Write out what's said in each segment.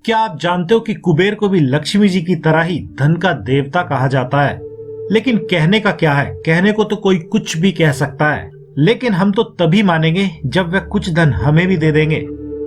क्या आप जानते हो कि कुबेर को भी लक्ष्मी जी की तरह ही धन का देवता कहा जाता है। लेकिन कहने का क्या है, कहने को तो कोई कुछ भी कह सकता है, लेकिन हम तो तभी मानेंगे जब वह कुछ धन हमें भी दे देंगे।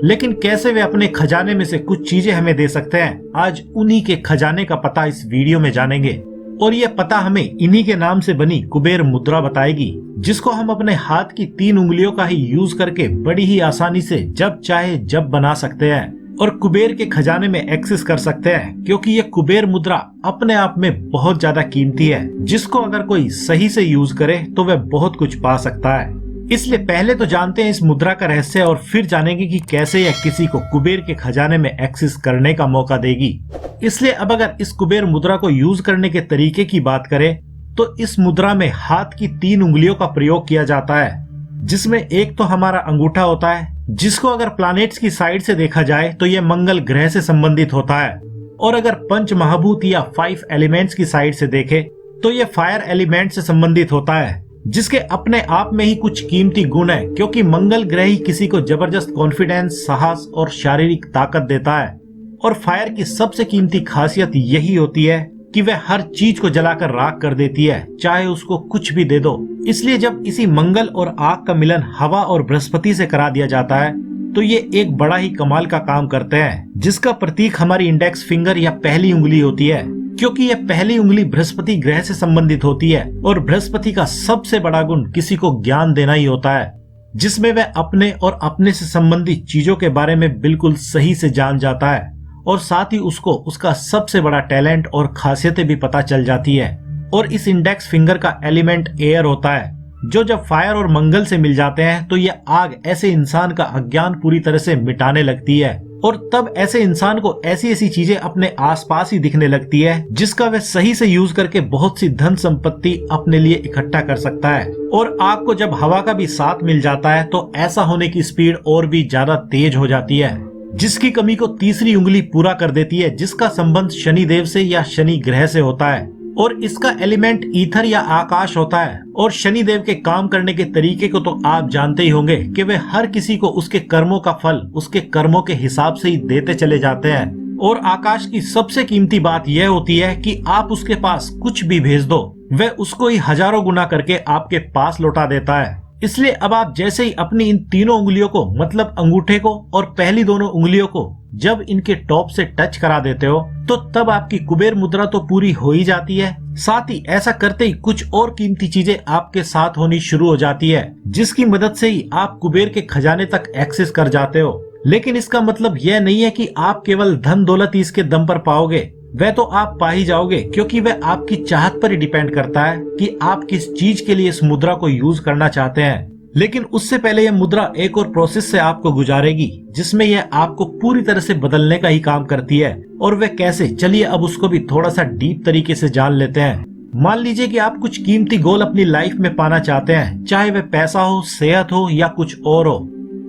लेकिन कैसे वे अपने खजाने में से कुछ चीजें हमें दे सकते हैं, आज उन्हीं के खजाने का पता इस वीडियो में जानेंगे। और ये पता हमें इन्हीं के नाम से बनी कुबेर मुद्रा बताएगी, जिसको हम अपने हाथ की 3 उंगलियों का ही यूज करके बड़ी ही आसानी से जब चाहे जब बना सकते हैं और कुबेर के खजाने में एक्सेस कर सकते हैं। क्योंकि ये कुबेर मुद्रा अपने आप में बहुत ज्यादा कीमती है, जिसको अगर कोई सही से यूज करे तो वह बहुत कुछ पा सकता है। इसलिए पहले तो जानते हैं इस मुद्रा का रहस्य और फिर जानेंगे कि कैसे यह किसी को कुबेर के खजाने में एक्सेस करने का मौका देगी। इसलिए अब अगर इस कुबेर मुद्रा को यूज करने के तरीके की बात करें तो इस मुद्रा में हाथ की 3 उंगलियों का प्रयोग किया जाता है, जिसमें एक तो हमारा अंगूठा होता है, जिसको अगर प्लैनेट्स की साइड से देखा जाए तो यह मंगल ग्रह से संबंधित होता है। और अगर पंच महाभूत या 5 एलिमेंट्स की साइड से देखें तो यह फायर एलिमेंट से संबंधित होता है, जिसके अपने आप में ही कुछ कीमती गुण है। क्योंकि मंगल ग्रह ही किसी को जबरदस्त कॉन्फिडेंस, साहस और शारीरिक ताकत देता है। और फायर की सबसे कीमती खासियत यही होती है कि वह हर चीज को जलाकर राख कर देती है, चाहे उसको कुछ भी दे दो। इसलिए जब इसी मंगल और आग का मिलन हवा और बृहस्पति से करा दिया जाता है तो ये एक बड़ा ही कमाल का काम करते हैं, जिसका प्रतीक हमारी इंडेक्स फिंगर या पहली उंगली होती है। क्योंकि यह पहली उंगली बृहस्पति ग्रह से संबंधित होती है और बृहस्पति का सबसे बड़ा गुण किसी को ज्ञान देना ही होता है, जिसमें वह अपने और अपने से संबंधित चीजों के बारे में बिल्कुल सही से जान जाता है और साथ ही उसको उसका सबसे बड़ा टैलेंट और खासियतें भी पता चल जाती है। और इस इंडेक्स फिंगर का एलिमेंट एयर होता है, जो जब फायर और मंगल से मिल जाते हैं तो यह आग ऐसे इंसान का अज्ञान पूरी तरह से मिटाने लगती है। और तब ऐसे इंसान को ऐसी ऐसी चीजें अपने आसपास ही दिखने लगती है, जिसका वह सही से यूज करके बहुत सी धन संपत्ति अपने लिए इकट्ठा कर सकता है। और आग को जब हवा का भी साथ मिल जाता है तो ऐसा होने की स्पीड और भी ज्यादा तेज हो जाती है, जिसकी कमी को तीसरी उंगली पूरा कर देती है, जिसका संबंध शनि देव से या शनि ग्रह से होता है। और इसका एलिमेंट ईथर या आकाश होता है। और शनि देव के काम करने के तरीके को तो आप जानते ही होंगे कि वे हर किसी को उसके कर्मों का फल उसके कर्मों के हिसाब से ही देते चले जाते हैं। और आकाश की सबसे कीमती बात यह होती है कि आप उसके पास कुछ भी भेज दो, वह उसको ही हजारों गुना करके आपके पास लौटा देता है। इसलिए अब आप जैसे ही अपनी इन तीनों उंगलियों को, मतलब अंगूठे को और पहली दोनों उंगलियों को जब इनके टॉप से टच करा देते हो तो तब आपकी कुबेर मुद्रा तो पूरी हो ही जाती है। साथ ही ऐसा करते ही कुछ और कीमती चीजें आपके साथ होनी शुरू हो जाती है, जिसकी मदद से ही आप कुबेर के खजाने तक एक्सेस कर जाते हो। लेकिन इसका मतलब यह नहीं है कि आप केवल धन दौलत ही इसके दम पर पाओगे, वह तो आप पा ही जाओगे, क्योंकि वह आपकी चाहत पर ही डिपेंड करता है कि आप किस चीज के लिए इस मुद्रा को यूज करना चाहते हैं। लेकिन उससे पहले यह मुद्रा एक और प्रोसेस से आपको गुजारेगी, जिसमें यह आपको पूरी तरह से बदलने का ही काम करती है। और वह कैसे, चलिए अब उसको भी थोड़ा सा डीप तरीके से जान लेते हैं। मान लीजिए कि आप कुछ कीमती गोल अपनी लाइफ में पाना चाहते हैं, चाहे वह पैसा हो, सेहत हो या कुछ और हो,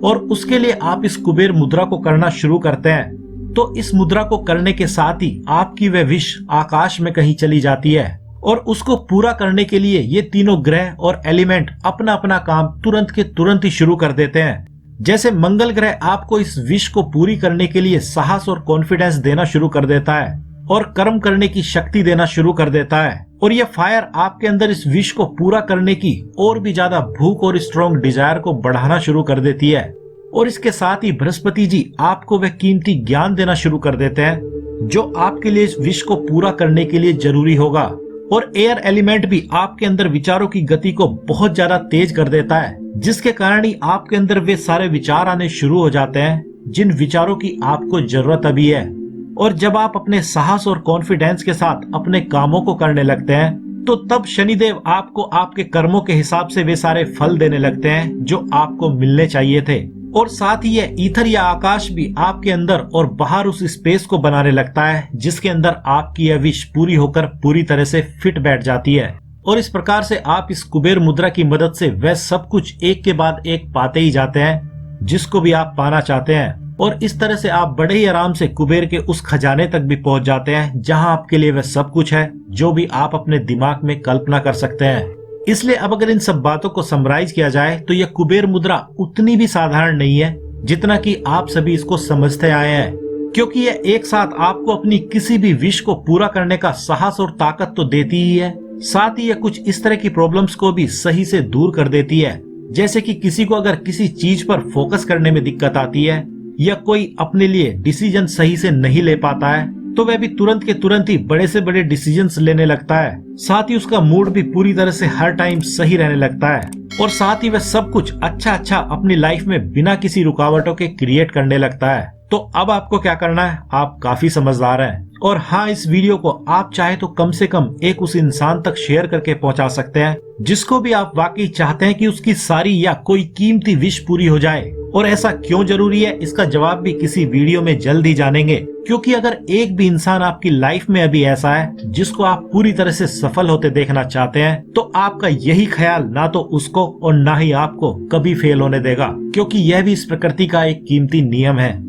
और उसके लिए आप इस कुबेर मुद्रा को करना शुरू करते हैं। तो इस मुद्रा को करने के साथ ही आपकी वह विश आकाश में कहीं चली जाती है और उसको पूरा करने के लिए ये तीनों ग्रह और एलिमेंट अपना अपना काम तुरंत के तुरंत ही शुरू कर देते हैं। जैसे मंगल ग्रह आपको इस विश को पूरी करने के लिए साहस और कॉन्फिडेंस देना शुरू कर देता है और कर्म करने की शक्ति देना शुरू कर देता है। और ये फायर आपके अंदर इस विश को पूरा करने की और भी ज्यादा भूख और स्ट्रॉन्ग डिजायर को बढ़ाना शुरू कर देती है। और इसके साथ ही बृहस्पति जी आपको वह कीमती ज्ञान देना शुरू कर देते हैं, जो आपके लिए इस विश को पूरा करने के लिए जरूरी होगा। और एयर एलिमेंट भी आपके अंदर विचारों की गति को बहुत ज्यादा तेज कर देता है, जिसके कारण ही आपके अंदर वे सारे विचार आने शुरू हो जाते हैं जिन विचारों की आपको जरूरत अभी है। और जब आप अपने साहस और कॉन्फिडेंस के साथ अपने कामों को करने लगते हैं तो तब शनिदेव आपको आपके कर्मों के हिसाब से वे सारे फल देने लगते हैं जो आपको मिलने चाहिए थे। और साथ ही यह ईथर या आकाश भी आपके अंदर और बाहर उस स्पेस को बनाने लगता है, जिसके अंदर आपकी यह विश पूरी होकर पूरी तरह से फिट बैठ जाती है। और इस प्रकार से आप इस कुबेर मुद्रा की मदद से वह सब कुछ एक के बाद एक पाते ही जाते हैं जिसको भी आप पाना चाहते हैं। और इस तरह से आप बड़े ही आराम से कुबेर के उस खजाने तक भी पहुंच जाते हैं, जहां आपके लिए वह सब कुछ है जो भी आप अपने दिमाग में कल्पना कर सकते हैं। इसलिए अब अगर इन सब बातों को समराइज किया जाए तो यह कुबेर मुद्रा उतनी भी साधारण नहीं है जितना कि आप सभी इसको समझते आए हैं। क्योंकि यह एक साथ आपको अपनी किसी भी विश को पूरा करने का साहस और ताकत तो देती ही है, साथ ही यह कुछ इस तरह की प्रॉब्लम्स को भी सही से दूर कर देती है। जैसे कि किसी को अगर किसी चीज पर फोकस करने में दिक्कत आती है या कोई अपने लिए डिसीजन सही से नहीं ले पाता है, तो वह भी तुरंत के तुरंत ही बड़े से बड़े डिसीजंस लेने लगता है। साथ ही उसका मूड भी पूरी तरह से हर टाइम सही रहने लगता है और साथ ही वह सब कुछ अच्छा अपनी लाइफ में बिना किसी रुकावटों के क्रिएट करने लगता है। तो अब आपको क्या करना है, आप काफी समझदार हैं। और हाँ, इस वीडियो को आप चाहे तो कम से कम एक उस इंसान तक शेयर करके पहुंचा सकते हैं जिसको भी आप वाकई चाहते हैं कि उसकी सारी या कोई कीमती विश पूरी हो जाए। और ऐसा क्यों जरूरी है, इसका जवाब भी किसी वीडियो में जल्द ही जानेंगे। क्योंकि अगर एक भी इंसान आपकी लाइफ में अभी ऐसा है जिसको आप पूरी तरह से सफल होते देखना चाहते हैं, तो आपका यही ख्याल ना तो उसको और ना ही आपको कभी फेल होने देगा, क्योंकि यह भी इस प्रकृति का एक कीमती नियम है।